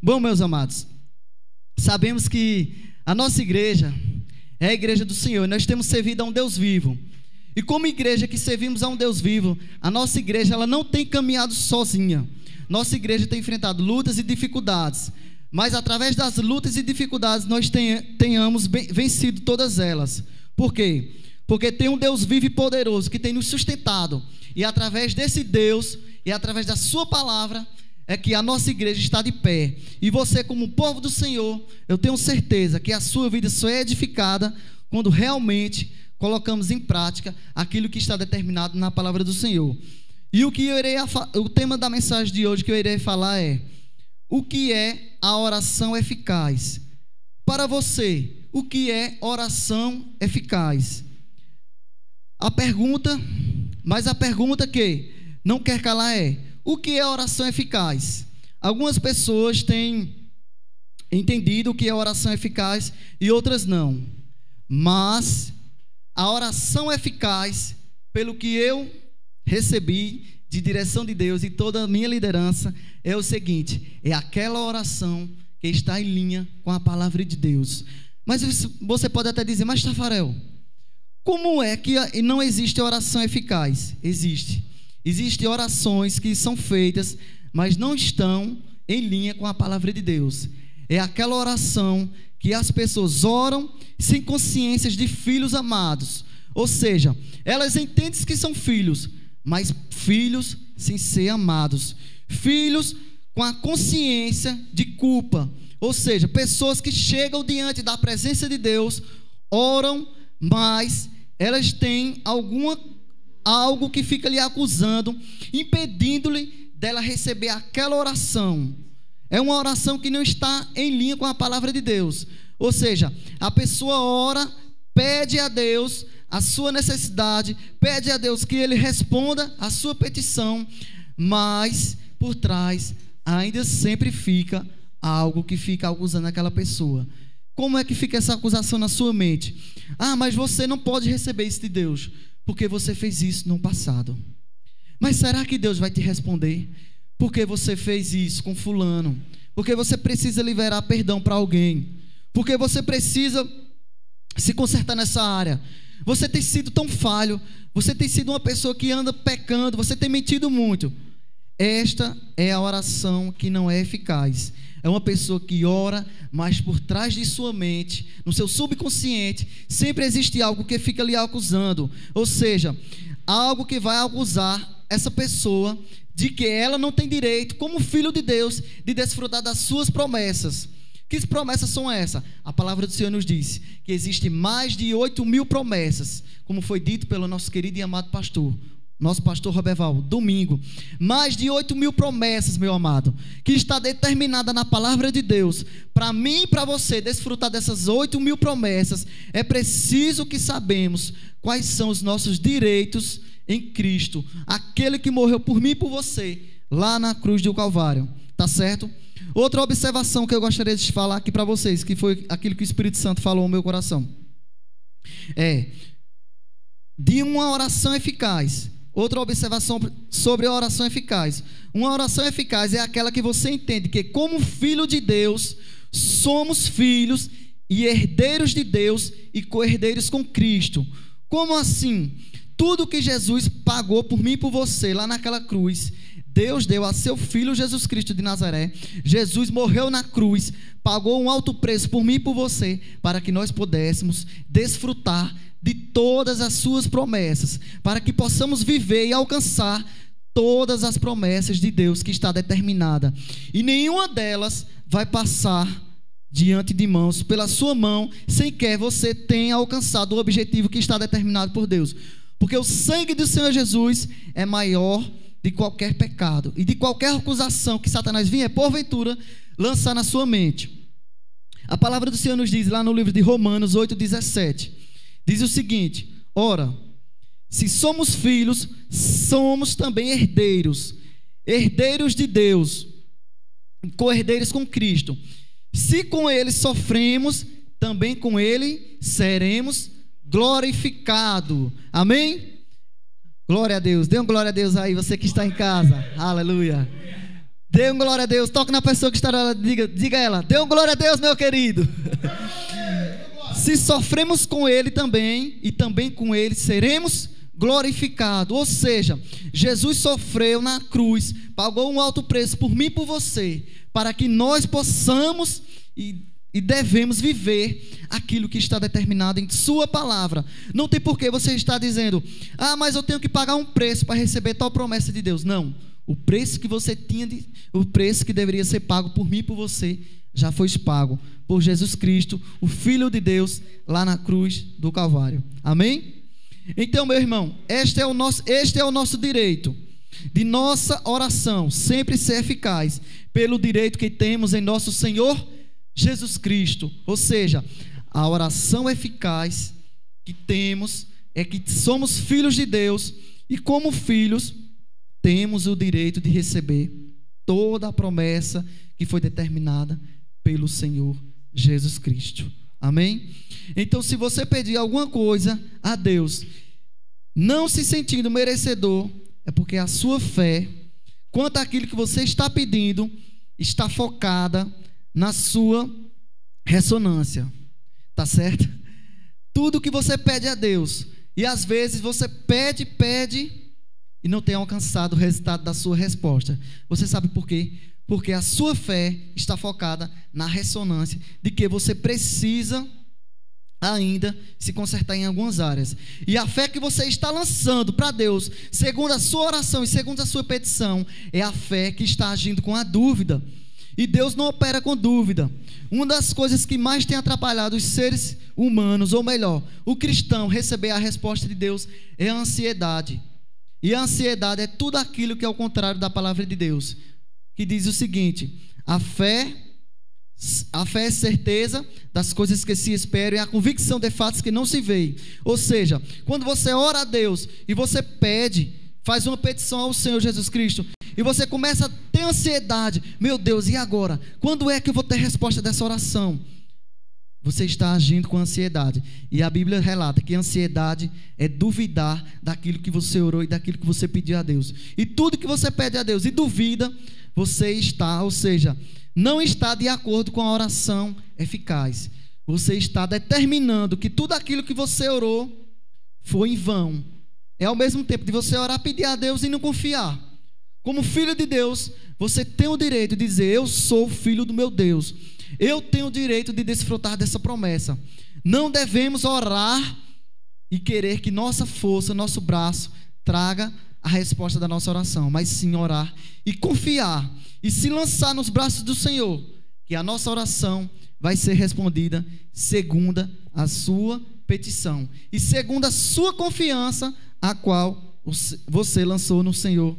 Bom, meus amados, sabemos que a nossa igreja é a igreja do Senhor. Nós temos servido a um Deus vivo. E como igreja que servimos a um Deus vivo, a nossa igreja ela não tem caminhado sozinha. Nossa igreja tem enfrentado lutas e dificuldades. Mas através das lutas e dificuldades nós tenhamos vencido todas elas. Por quê? Porque tem um Deus vivo e poderoso que tem nos sustentado. E através desse Deus e através da sua palavra é que a nossa igreja está de pé. E você, como povo do Senhor, eu tenho certeza que a sua vida só é edificada quando realmente colocamos em prática aquilo que está determinado na palavra do Senhor. E o tema da mensagem de hoje que eu irei falar é: o que é a oração eficaz? Para você, o que é oração eficaz? A pergunta que não quer calar é: o que é oração eficaz? Algumas pessoas têm entendido o que é oração eficaz e outras não. Mas a oração eficaz, pelo que eu recebi de direção de Deus e toda a minha liderança, é o seguinte: é aquela oração que está em linha com a palavra de Deus. Mas você pode até dizer: mas Tafarel, como é que não existe oração eficaz? Existem orações que são feitas, mas não estão em linha com a palavra de Deus. É aquela oração que as pessoas oram sem consciências de filhos amados. Ou seja, elas entendem que são filhos, mas filhos sem ser amados. Filhos com a consciência de culpa. Ou seja, pessoas que chegam diante da presença de Deus, oram, mas elas têm algo que fica lhe acusando, impedindo-lhe dela receber aquela oração. É uma oração que não está em linha com a palavra de Deus. Ou seja, a pessoa ora, pede a Deus a sua necessidade, pede a Deus que Ele responda a sua petição, mas por trás ainda sempre fica algo que fica acusando aquela pessoa. Como é que fica essa acusação na sua mente? Ah, mas você não pode receber isso de Deus, porque você fez isso no passado. Mas será que Deus vai te responder? Porque você fez isso com fulano? Porque você precisa liberar perdão para alguém? Porque você precisa se consertar nessa área? Você tem sido tão falho, você tem sido uma pessoa que anda pecando, você tem mentido muito. Esta é a oração que não é eficaz. É uma pessoa que ora, mas por trás de sua mente, no seu subconsciente, sempre existe algo que fica lhe acusando. Ou seja, algo que vai acusar essa pessoa de que ela não tem direito, como filho de Deus, de desfrutar das suas promessas. Que promessas são essas? A palavra do Senhor nos diz que existe mais de 8.000 promessas, como foi dito pelo nosso querido e amado pastor, nosso pastor Roberval, domingo. Mais de 8.000 promessas, meu amado, que está determinada na palavra de Deus. Para mim e para você desfrutar dessas 8.000 promessas, é preciso que sabemos quais são os nossos direitos em Cristo, aquele que morreu por mim e por você, lá na cruz do Calvário, tá certo? Outra observação que eu gostaria de falar aqui para vocês, que foi aquilo que o Espírito Santo falou no meu coração, é de uma oração eficaz. Outra observação sobre a oração eficaz: uma oração eficaz é aquela que você entende que, como filho de Deus, somos filhos e herdeiros de Deus e co-herdeiros com Cristo. Como assim? Tudo que Jesus pagou por mim e por você lá naquela cruz, Deus deu a seu Filho Jesus Cristo de Nazaré. Jesus morreu na cruz, pagou um alto preço por mim e por você, para que nós pudéssemos desfrutar de todas as suas promessas, para que possamos viver e alcançar todas as promessas de Deus que está determinada. E nenhuma delas vai passar diante de mãos, pela sua mão, sem que você tenha alcançado o objetivo que está determinado por Deus. Porque o sangue do Senhor Jesus é maior de qualquer pecado e de qualquer acusação que Satanás vinha, porventura, lançar na sua mente. A palavra do Senhor nos diz lá no livro de Romanos 8,17, diz o seguinte: ora, se somos filhos, somos também herdeiros, herdeiros de Deus, co-herdeiros com Cristo. Se com Ele sofremos, também com Ele seremos glorificados. Amém? Glória a Deus. Dê uma glória a Deus aí, você que está em casa. Aleluia. Dê um glória a Deus. Toque na pessoa que está lá, diga a ela: dê um glória a Deus, meu querido. Se sofremos com Ele também, e também com Ele seremos glorificados. Ou seja, Jesus sofreu na cruz, pagou um alto preço por mim e por você, para que nós possamos e devemos viver aquilo que está determinado em sua palavra. Não tem por que você estar dizendo: ah, mas eu tenho que pagar um preço para receber tal promessa de Deus. Não, o preço que você tinha, o preço que deveria ser pago por mim e por você, já foi pago por Jesus Cristo, o Filho de Deus, lá na cruz do Calvário. Amém? Então, meu irmão, este é o nosso direito, de nossa oração sempre ser eficaz, pelo direito que temos em nosso Senhor Jesus Cristo. Ou seja, a oração eficaz que temos é que somos filhos de Deus, e como filhos temos o direito de receber toda a promessa que foi determinada pelo Senhor Jesus Cristo. Amém? Então, se você pedir alguma coisa a Deus, não se sentindo merecedor, é porque a sua fé quanto àquilo que você está pedindo está focada na sua ressonância. Tá certo? Tudo que você pede a Deus, e às vezes você pede e não tem alcançado o resultado da sua resposta. Você sabe por quê? Porque a sua fé está focada na ressonância de que você precisa ainda se consertar em algumas áreas. E a fé que você está lançando para Deus, segundo a sua oração e segundo a sua petição, é a fé que está agindo com a dúvida. E Deus não opera com dúvida. Uma das coisas que mais tem atrapalhado os seres humanos, ou melhor, o cristão, receber a resposta de Deus, é a ansiedade. E a ansiedade é tudo aquilo que é o contrário da palavra de Deus, que diz o seguinte: a fé é certeza das coisas que se esperam e a convicção de fatos que não se veem. Ou seja, quando você ora a Deus e você pede, faz uma petição ao Senhor Jesus Cristo, e você começa a ter ansiedade: meu Deus, e agora? Quando é que eu vou ter resposta dessa oração? Você está agindo com ansiedade. E a Bíblia relata que a ansiedade é duvidar daquilo que você orou e daquilo que você pediu a Deus. E tudo que você pede a Deus e duvida, você está, ou seja, não está de acordo com a oração eficaz. Você está determinando que tudo aquilo que você orou foi em vão. É ao mesmo tempo de você orar, pedir a Deus e não confiar. Como filho de Deus, você tem o direito de dizer: eu sou filho do meu Deus. Eu tenho o direito de desfrutar dessa promessa. Não devemos orar e querer que nossa força, nosso braço, traga a resposta da nossa oração, mas sim orar e confiar e se lançar nos braços do Senhor, que a nossa oração vai ser respondida segundo a sua petição e segundo a sua confiança, a qual você lançou no Senhor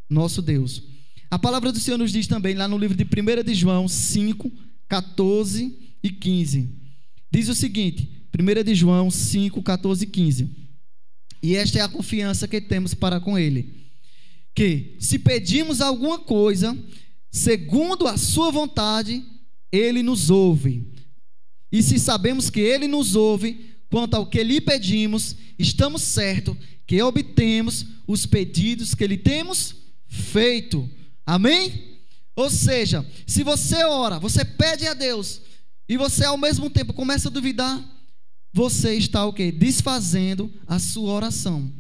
nosso Deus. A palavra do Senhor nos diz também lá no livro de 1 de João 5, 14 e 15. Diz o seguinte, 1 de João 5, 14 e 15. E esta é a confiança que temos para com Ele: que se pedimos alguma coisa segundo a sua vontade, Ele nos ouve. E se sabemos que Ele nos ouve quanto ao que lhe pedimos, estamos certos que obtemos os pedidos que lhe temos feito. Amém? Ou seja, se você ora, você pede a Deus, e você ao mesmo tempo começa a duvidar, você está o quê? Desfazendo a sua oração.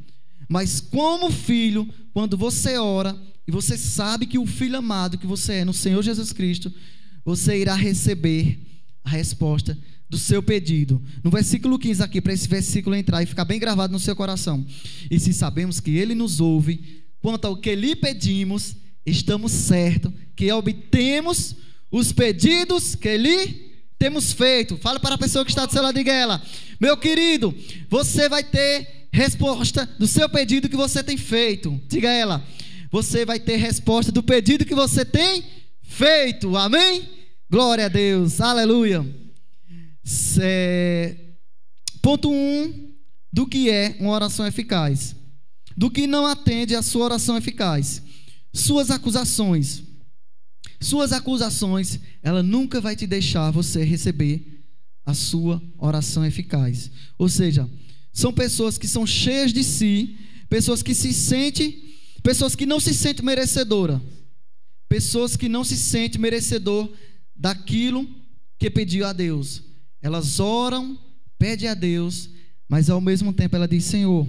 Mas como filho, quando você ora, e você sabe que o filho amado que você é no Senhor Jesus Cristo, você irá receber a resposta do seu pedido. No versículo 15 aqui, para esse versículo entrar e ficar bem gravado no seu coração: e se sabemos que Ele nos ouve quanto ao que lhe pedimos, estamos certos que obtemos os pedidos que lhe temos feito. Fala para a pessoa que está do seu lado, diga a ela: meu querido, você vai ter resposta do seu pedido que você tem feito. Diga a ela: você vai ter resposta do pedido que você tem feito. Amém? Glória a Deus, aleluia. Ponto 1 do que é uma oração eficaz, do que não atende a sua oração eficaz: suas acusações. Suas acusações, ela nunca vai te deixar você receber a sua oração eficaz. Ou seja, são pessoas que são cheias de si, pessoas que não se sentem merecedora, pessoas que não se sentem merecedor daquilo que pediu a Deus. Elas oram, pedem a Deus, mas ao mesmo tempo ela diz: Senhor,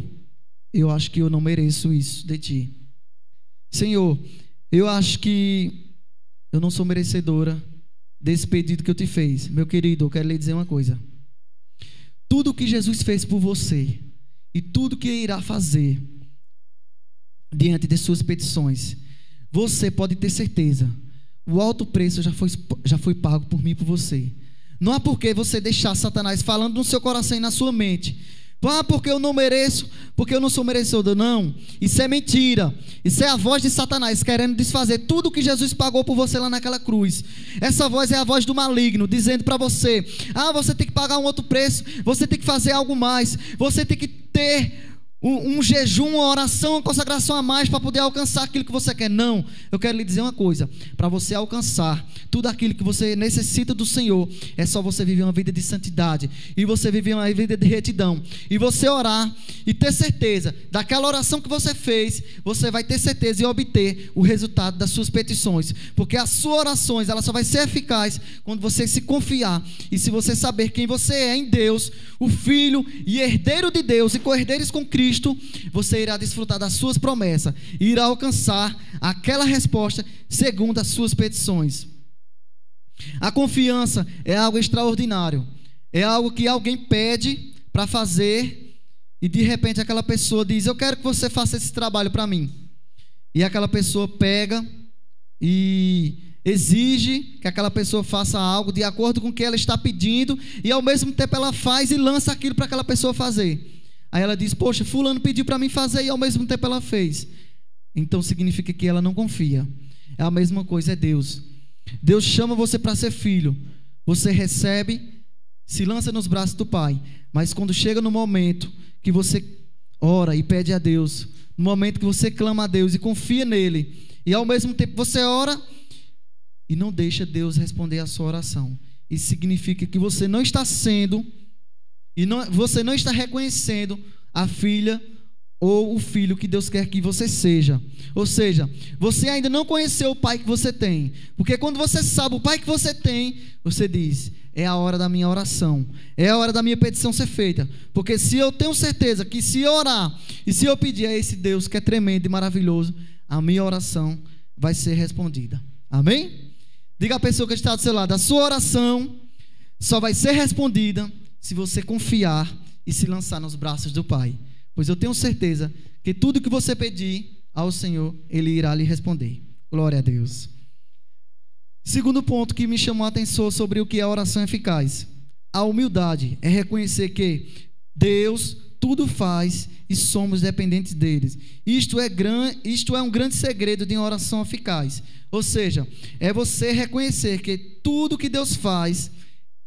eu acho que eu não mereço isso de ti. Senhor, eu acho que eu não sou merecedora desse pedido que eu te fiz. Meu querido, eu quero lhe dizer uma coisa. Tudo que Jesus fez por você e tudo que irá fazer diante de suas petições, você pode ter certeza, o alto preço já foi pago por mim e por você. Não há por que você deixar Satanás falando no seu coração e na sua mente: porque eu não mereço, porque eu não sou merecedor. Não, isso é mentira. Isso é a voz de Satanás querendo desfazer tudo que Jesus pagou por você lá naquela cruz. Essa voz é a voz do maligno, dizendo para você: você tem que pagar um outro preço, você tem que fazer algo mais, você tem que ter um jejum, uma oração, uma consagração a mais para poder alcançar aquilo que você quer. Não, eu quero lhe dizer uma coisa: para você alcançar tudo aquilo que você necessita do Senhor, é só você viver uma vida de santidade, e você viver uma vida de retidão, e você orar e ter certeza daquela oração que você fez. Você vai ter certeza e obter o resultado das suas petições, porque as suas orações, ela só vai ser eficaz quando você se confiar, e se você saber quem você é em Deus, o Filho e herdeiro de Deus, e co-herdeiros com Cristo, você irá desfrutar das suas promessas e irá alcançar aquela resposta segundo as suas petições. A confiança é algo extraordinário. É algo que alguém pede para fazer e de repente aquela pessoa diz: eu quero que você faça esse trabalho para mim. E aquela pessoa pega e exige que aquela pessoa faça algo de acordo com o que ela está pedindo, e ao mesmo tempo ela faz e lança aquilo para aquela pessoa fazer. Aí ela diz: poxa, fulano pediu para mim fazer, e ao mesmo tempo ela fez. Então significa que ela não confia. É a mesma coisa, é Deus. Deus chama você para ser filho. Você recebe, se lança nos braços do Pai. Mas quando chega no momento que você ora e pede a Deus, no momento que você clama a Deus e confia nele, e ao mesmo tempo você ora e não deixa Deus responder a sua oração, isso significa que você não está sendo, você não está reconhecendo a filha ou o filho que Deus quer que você seja. Ou seja, você ainda não conheceu o pai que você tem, porque quando você sabe o pai que você tem, você diz: é a hora da minha oração, é a hora da minha petição ser feita, porque se eu tenho certeza que se eu orar e se eu pedir a esse Deus que é tremendo e maravilhoso, a minha oração vai ser respondida. Amém? Diga à pessoa que está do seu lado: a sua oração só vai ser respondida se você confiar e se lançar nos braços do Pai. Pois eu tenho certeza que tudo que você pedir ao Senhor, Ele irá lhe responder. Glória a Deus. Segundo ponto que me chamou a atenção sobre o que é a oração eficaz: a humildade é reconhecer que Deus tudo faz e somos dependentes deles. Isto é um grande segredo de uma oração eficaz. Ou seja, é você reconhecer que tudo que Deus faz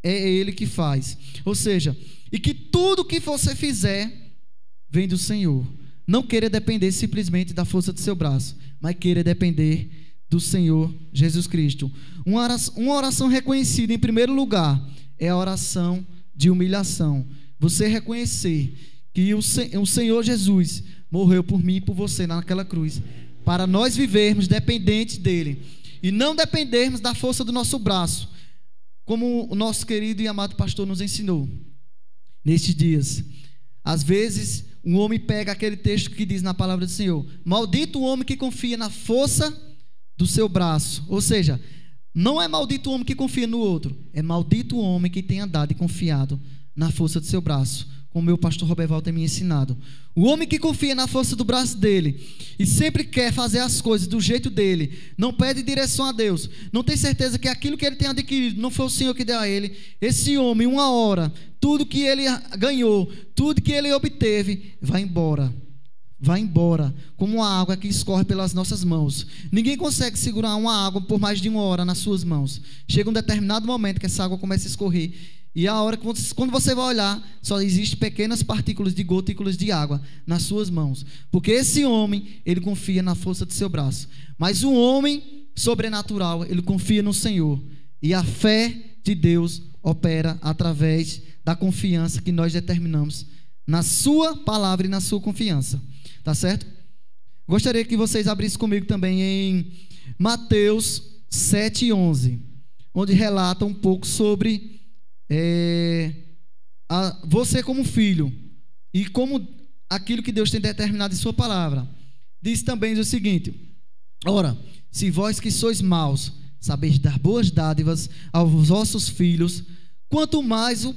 é Ele que faz. Ou seja, e que tudo que você fizer vem do Senhor. Não queira depender simplesmente da força do seu braço, mas queira depender do Senhor Jesus Cristo. Uma oração reconhecida, em primeiro lugar, é a oração de humilhação. Você reconhecer que o Senhor Jesus morreu por mim e por você naquela cruz, para nós vivermos dependentes dEle, e não dependermos da força do nosso braço, como o nosso querido e amado pastor nos ensinou nestes dias. Às vezes um homem pega aquele texto que diz na palavra do Senhor: maldito o homem que confia na força do seu braço. Ou seja, não é maldito o homem que confia no outro, é maldito o homem que tem andado e confiado na força do seu braço, como o meu pastor Roberval tem me ensinado. O homem que confia na força do braço dele e sempre quer fazer as coisas do jeito dele, não pede direção a Deus, não tem certeza que aquilo que ele tem adquirido não foi o Senhor que deu a ele, esse homem, uma hora, tudo que ele ganhou, tudo que ele obteve, vai embora, como uma água que escorre pelas nossas mãos. Ninguém consegue segurar uma água por mais de uma hora nas suas mãos. Chega um determinado momento que essa água começa a escorrer, e a hora que quando você vai olhar, só existe pequenas partículas de gotículas de água nas suas mãos, porque esse homem, ele confia na força do seu braço. Mas o homem sobrenatural, ele confia no Senhor, e a fé de Deus opera através da confiança que nós determinamos na sua palavra e na sua confiança. Tá certo? gostaria que vocês abrissem comigo também em Mateus 7:11, onde relata um pouco sobre você como filho e como aquilo que Deus tem determinado em sua palavra. Diz também o seguinte: ora, se vós que sois maus sabeis dar boas dádivas aos vossos filhos, quanto mais o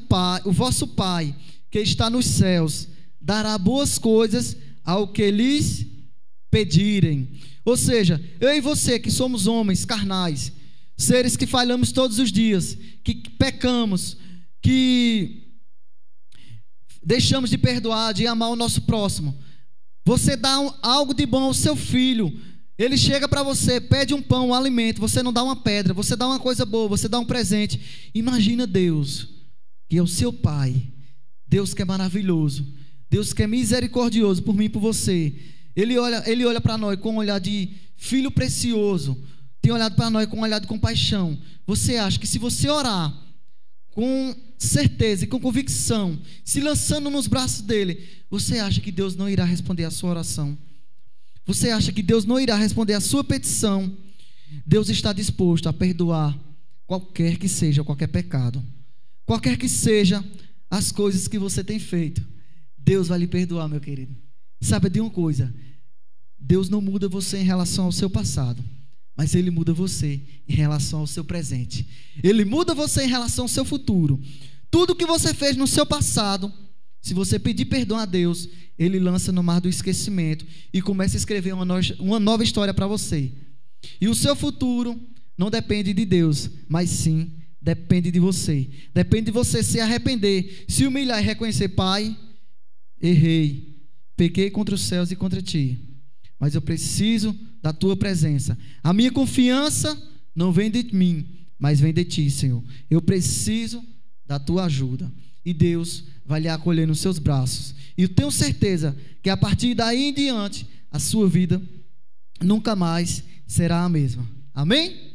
vosso Pai que está nos céus dará boas coisas ao que lhes pedirem. Ou seja, eu e você que somos homens carnais, seres que falhamos todos os dias, que pecamos, que deixamos de perdoar, de amar o nosso próximo. Você dá algo de bom ao seu filho, ele chega para você, pede um pão, um alimento, você não dá uma pedra, você dá uma coisa boa, você dá um presente. Imagina Deus, que é o seu Pai, Deus que é maravilhoso, Deus que é misericordioso por mim e por você. Ele olha para nós com um olhar de filho precioso, tem olhado para nós com um olhar de compaixão. Você acha que se você orar com certeza e com convicção, se lançando nos braços dele, você acha que Deus não irá responder a sua oração? Você acha que Deus não irá responder a sua petição? Deus está disposto a perdoar qualquer que seja qualquer pecado, qualquer que seja as coisas que você tem feito. Deus vai lhe perdoar, meu querido. Sabe de uma coisa? Deus não muda você em relação ao seu passado, mas Ele muda você em relação ao seu presente. Ele muda você em relação ao seu futuro. Tudo que você fez no seu passado, se você pedir perdão a Deus, Ele lança no mar do esquecimento e começa a escrever uma nova história para você. E o seu futuro não depende de Deus, mas sim depende de você. Depende de você se arrepender, se humilhar e reconhecer: Pai, errei, pequei contra os céus e contra Ti, mas eu preciso da Tua presença. A minha confiança não vem de mim, mas vem de Ti, Senhor. Eu preciso da Tua ajuda. E Deus vai lhe acolher nos seus braços. E eu tenho certeza que a partir daí em diante, a sua vida nunca mais será a mesma. Amém?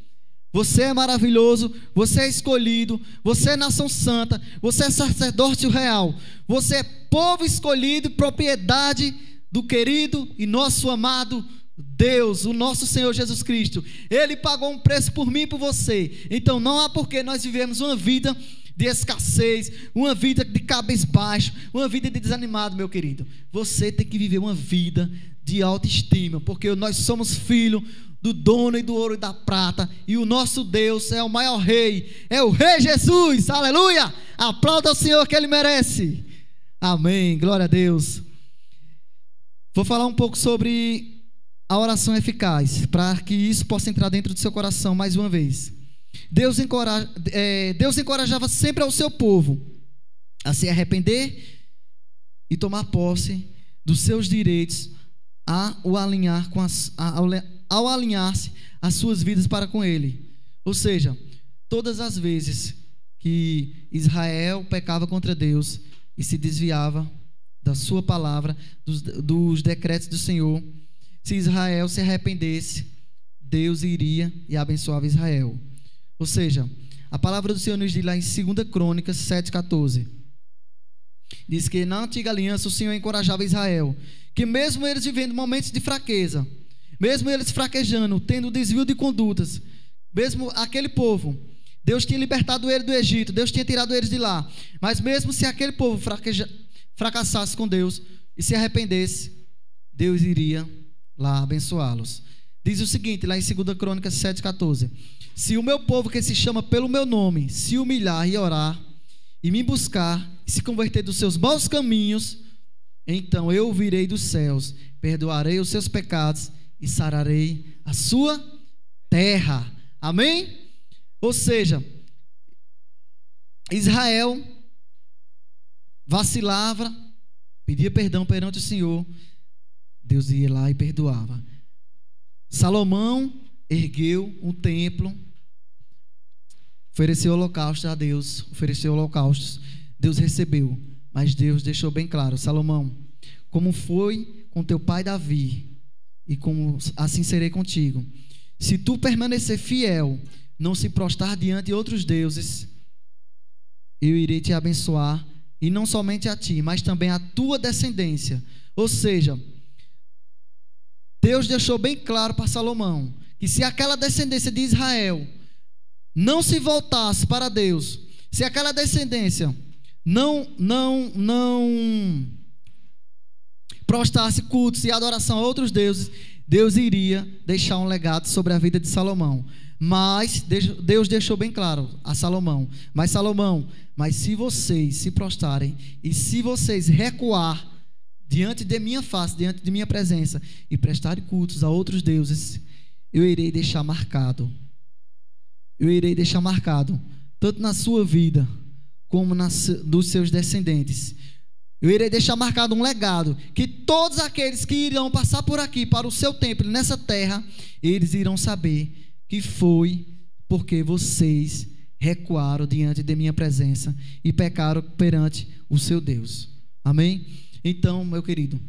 Você é maravilhoso, você é escolhido, você é nação santa, você é sacerdócio real, você é povo escolhido, propriedade do querido e nosso amado Deus, o nosso Senhor Jesus Cristo. Ele pagou um preço por mim e por você. Então não há porquê nós vivemos uma vida de escassez, uma vida de cabisbaixo, uma vida de desanimado, meu querido. Você tem que viver uma vida de autoestima, porque nós somos filhos do dono e do ouro e da prata, e o nosso Deus é o maior rei, é o Rei Jesus, aleluia. Aplauda o Senhor que Ele merece. Amém, glória a Deus. Vou falar um pouco sobre a oração eficaz, para que isso possa entrar dentro do seu coração mais uma vez. Deus encorajava sempre ao seu povo a se arrepender e tomar posse dos seus direitos ao alinhar-se as suas vidas para com Ele. Ou seja, todas as vezes que Israel pecava contra Deus e se desviava da sua palavra, dos decretos do Senhor, se Israel se arrependesse, Deus iria e abençoava Israel. Ou seja, a palavra do Senhor nos diz lá em 2 Crônicas 7,14. Diz que na antiga aliança o Senhor encorajava Israel, que mesmo eles vivendo momentos de fraqueza, mesmo eles fraquejando, tendo desvio de condutas, mesmo aquele povo, Deus tinha libertado eles do Egito, Deus tinha tirado eles de lá, mas mesmo se aquele povo fracassasse com Deus e se arrependesse, Deus iria lá abençoá-los. Diz o seguinte, lá em 2 Crônicas 7,14: se o meu povo que se chama pelo meu nome se humilhar e orar e me buscar e se converter dos seus maus caminhos, então eu virei dos céus, perdoarei os seus pecados e sararei a sua terra. Amém? Ou seja, Israel vacilava, pedia perdão perante o Senhor, Deus ia lá e perdoava. Salomão ergueu um templo, ofereceu holocausto a Deus, ofereceu holocaustos, Deus recebeu, mas Deus deixou bem claro: Salomão, como foi com teu pai Davi, e como assim serei contigo. Se tu permanecer fiel, não se prostrar diante de outros deuses, eu irei te abençoar, e não somente a ti, mas também a tua descendência. Ou seja, Deus deixou bem claro para Salomão que se aquela descendência de Israel não se voltasse para Deus, se aquela descendência não prostrasse cultos e adoração a outros deuses, Deus iria deixar um legado sobre a vida de Salomão. Mas Deus deixou bem claro a Salomão: mas Salomão, mas se vocês se prostrarem e se vocês recuar diante de minha face, diante de minha presença, e prestarem cultos a outros deuses, eu irei deixar marcado. Eu irei deixar marcado, tanto na sua vida, como dos seus descendentes. Eu irei deixar marcado um legado, que todos aqueles que irão passar por aqui, para o seu templo, nessa terra, eles irão saber que foi porque vocês recuaram diante de minha presença e pecaram perante o seu Deus. Amém? Então, meu querido,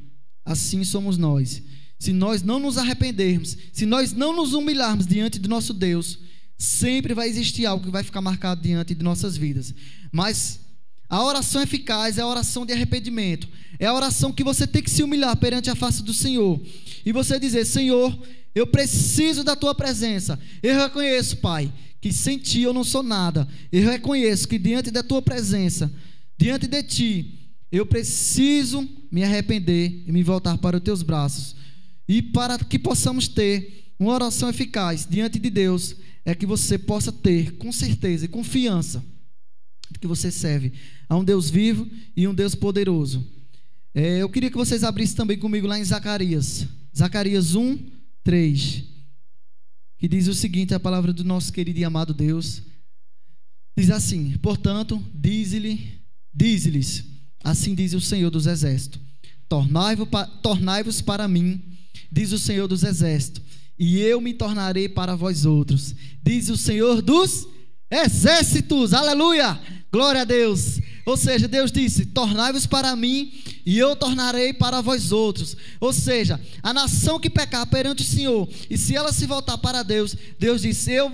assim somos nós. Se nós não nos arrependermos, se nós não nos humilharmos diante do nosso Deus, sempre vai existir algo que vai ficar marcado diante de nossas vidas. Mas a oração eficaz é a oração de arrependimento. É a oração que você tem que se humilhar perante a face do Senhor. E você dizer: Senhor, eu preciso da tua presença. Eu reconheço, Pai, que sem ti eu não sou nada. Eu reconheço que diante da tua presença, diante de ti, eu preciso me arrepender e me voltar para os teus braços. E para que possamos ter uma oração eficaz diante de Deus, é que você possa ter com certeza e confiança que você serve a um Deus vivo e um Deus poderoso. Eu queria que vocês abrissem também comigo lá em Zacarias 1:3, que diz o seguinte: a palavra do nosso querido e amado Deus diz assim: portanto, dize-lhes, assim diz o Senhor dos Exércitos, tornai-vos para mim, diz o Senhor dos Exércitos, e eu me tornarei para vós outros, diz o Senhor dos Exércitos. Aleluia, glória a Deus. Ou seja, Deus disse: tornai-vos para mim e eu tornarei para vós outros. Ou seja, a nação que pecar perante o Senhor, e se ela se voltar para Deus, Deus disse: eu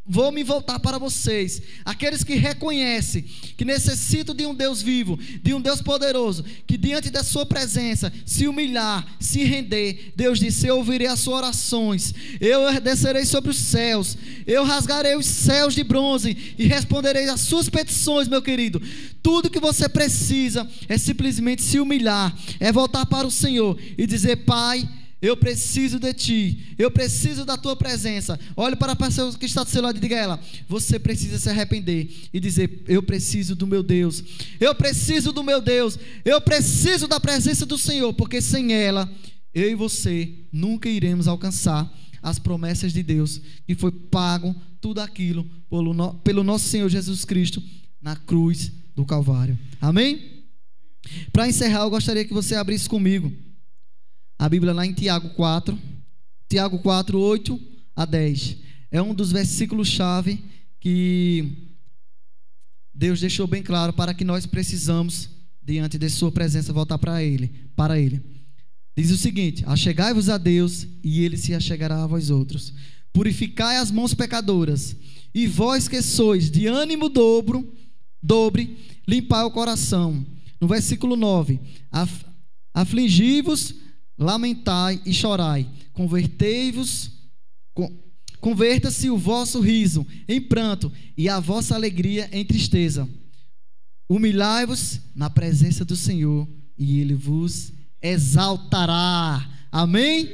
vou me voltar para vocês. Aqueles que reconhecem que necessitam de um Deus vivo, de um Deus poderoso, que diante da sua presença se humilhar, se render, Deus disse: eu ouvirei as suas orações, eu descerei sobre os céus, eu rasgarei os céus de bronze e responderei às suas petições. Meu querido, tudo que você precisa é simplesmente se humilhar, é voltar para o Senhor e dizer: Pai, eu preciso de ti, eu preciso da tua presença. Olhe para a pessoa que está do seu lado e diga a ela: você precisa se arrepender e dizer: eu preciso do meu Deus, eu preciso do meu Deus, eu preciso da presença do Senhor, porque sem ela, eu e você nunca iremos alcançar as promessas de Deus, que foi pago tudo aquilo pelo nosso Senhor Jesus Cristo na cruz do Calvário. Amém? Para encerrar, eu gostaria que você abrisse comigo a Bíblia lá em Tiago 4, 8-10. É um dos versículos-chave que Deus deixou bem claro para que nós precisamos, diante de sua presença, voltar para Ele. Diz o seguinte: achegai-vos a Deus e Ele se achegará a vós outros. Purificai as mãos pecadoras, e vós que sois de ânimo dobre, limpai o coração. No versículo 9: afligi-vos, lamentai e chorai, converta-se o vosso riso em pranto e a vossa alegria em tristeza. Humilhai-vos na presença do Senhor e Ele vos exaltará. Amém?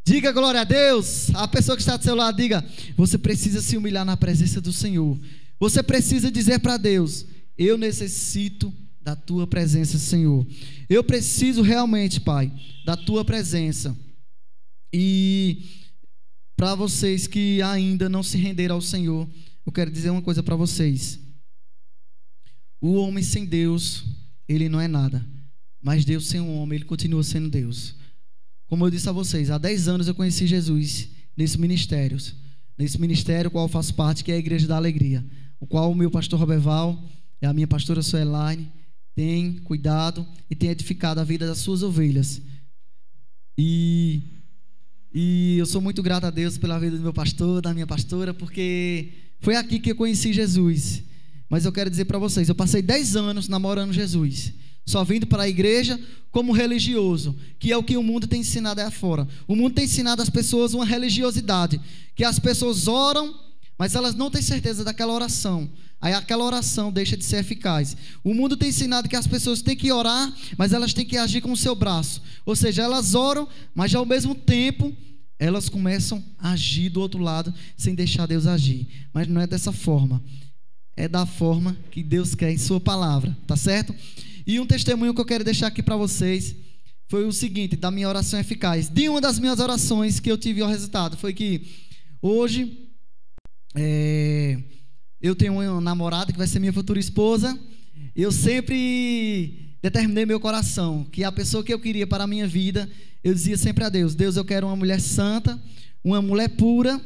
Diga glória a Deus. A pessoa que está do seu lado, diga: você precisa se humilhar na presença do Senhor. Você precisa dizer para Deus: eu necessito da tua presença, Senhor. Eu preciso realmente, Pai, da tua presença. E para vocês que ainda não se renderam ao Senhor, eu quero dizer uma coisa para vocês: o homem sem Deus, ele não é nada, mas Deus sem um homem, ele continua sendo Deus. Como eu disse a vocês, há 10 anos eu conheci Jesus nesse ministério qual eu faço parte, que é a Igreja da Alegria, o qual o meu pastor Roberval e a minha pastora Suelaine tem cuidado e tem edificado a vida das suas ovelhas. E eu sou muito grato a Deus pela vida do meu pastor, da minha pastora, porque foi aqui que eu conheci Jesus. Mas eu quero dizer para vocês, eu passei 10 anos namorando Jesus. só vindo para a igreja como religioso, que é o que o mundo tem ensinado aí afora. O mundo tem ensinado às pessoas uma religiosidade, que as pessoas oram, mas elas não têm certeza daquela oração. Aí aquela oração deixa de ser eficaz. O mundo tem ensinado que as pessoas têm que orar, mas elas têm que agir com o seu braço. Ou seja, elas oram, mas ao mesmo tempo elas começam a agir do outro lado, sem deixar Deus agir. Mas não é dessa forma. É da forma que Deus quer em sua palavra, tá certo? E um testemunho que eu quero deixar aqui para vocês foi o seguinte, da minha oração eficaz. De uma das minhas orações que eu tive o resultado, foi que hoje eu tenho uma namorada que vai ser minha futura esposa. Eu sempre determinei meu coração que a pessoa que eu queria para a minha vida, eu dizia sempre a Deus: Deus, eu quero uma mulher santa, uma mulher pura,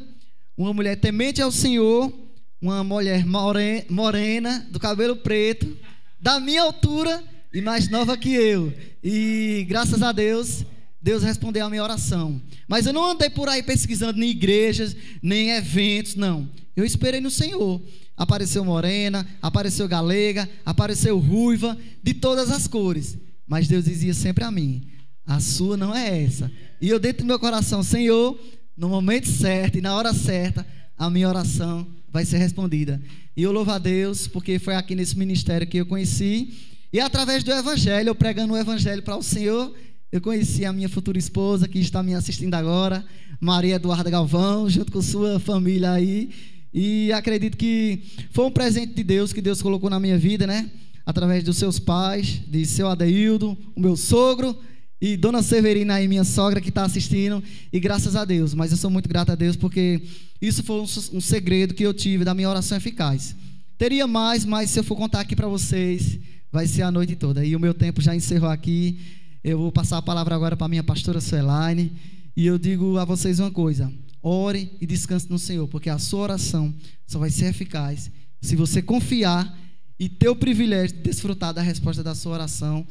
uma mulher temente ao Senhor, uma mulher morena, do cabelo preto, da minha altura e mais nova que eu. E graças a Deus, Deus respondeu a minha oração. Mas eu não andei por aí pesquisando nem igrejas, nem eventos, não. Eu esperei no Senhor. Apareceu morena, apareceu galega, apareceu ruiva, de todas as cores. Mas Deus dizia sempre a mim: a sua não é essa. E eu dentro do meu coração: Senhor, no momento certo e na hora certa, a minha oração vai ser respondida. E eu louvo a Deus, porque foi aqui nesse ministério que eu conheci. E através do evangelho, eu pregando o evangelho para o Senhor, eu conheci a minha futura esposa, que está me assistindo agora, Maria Eduarda Galvão, junto com sua família aí. E acredito que foi um presente de Deus, que Deus colocou na minha vida, né? Através dos seus pais, de seu Adeildo, o meu sogro, e Dona Severina aí, minha sogra, que está assistindo. E graças a Deus, mas eu sou muito grato a Deus, porque isso foi um segredo que eu tive da minha oração eficaz. Teria mais, mas se eu for contar aqui para vocês, vai ser a noite toda. E o meu tempo já encerrou aqui. Eu vou passar a palavra agora para a minha pastora Suelaine. E eu digo a vocês uma coisa: ore e descanse no Senhor, porque a sua oração só vai ser eficaz se você confiar e ter o privilégio de desfrutar da resposta da sua oração.